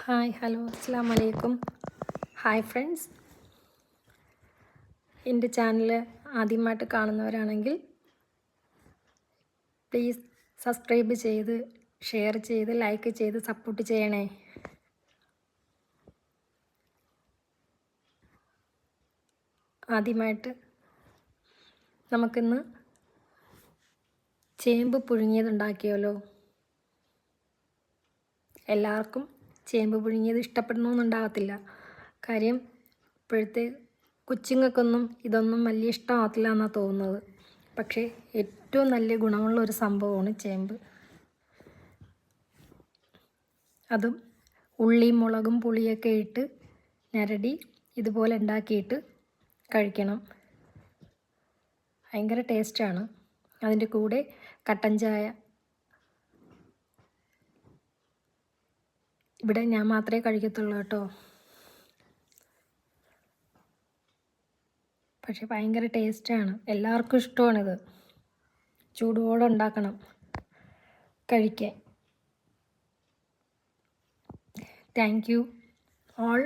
Hi hello അസ്സാം വലൈക്കും. Hi friends, എൻ്റെ ചാനൽ ആദ്യമായിട്ട് കാണുന്നവരാണെങ്കിൽ പ്ലീസ് സബ്സ്ക്രൈബ് ചെയ്ത് ഷെയർ ചെയ്ത് ലൈക്ക് ചെയ്ത് സപ്പോർട്ട് ചെയ്യണേ. ആദ്യമായിട്ട് നമുക്കിന്ന് ചേമ്പ് പുഴുങ്ങിയതുണ്ടാക്കിയാലോ. എല്ലാവർക്കും ചേമ്പ് പുഴുങ്ങിയത് ഇഷ്ടപ്പെടണമെന്നുണ്ടാകത്തില്ല. കാര്യം ഇപ്പോഴത്തെ കൊച്ചുങ്ങൾക്കൊന്നും ഇതൊന്നും വലിയ ഇഷ്ടമാകത്തില്ല എന്നാണ് തോന്നുന്നത്. പക്ഷേ ഏറ്റവും നല്ല ഗുണമുള്ള ഒരു സംഭവമാണ് ചേമ്പ്. അതും ഉള്ളിയും മുളകും പുളിയൊക്കെ ഇട്ട് ഞരടി ഇതുപോലെ ഉണ്ടാക്കിയിട്ട് കഴിക്കണം. ഭയങ്കര ടേസ്റ്റാണ്. അതിൻ്റെ കൂടെ കട്ടൻ ചായ. ഇവിടെ ഞാൻ മാത്രമേ കഴിക്കത്തുള്ളൂ കേട്ടോ. പക്ഷെ ഭയങ്കര ടേസ്റ്റാണ്, എല്ലാവർക്കും ഇഷ്ടമാണിത്. ചൂടോടെ ഉണ്ടാക്കണം കഴിക്കാൻ. Thank you all.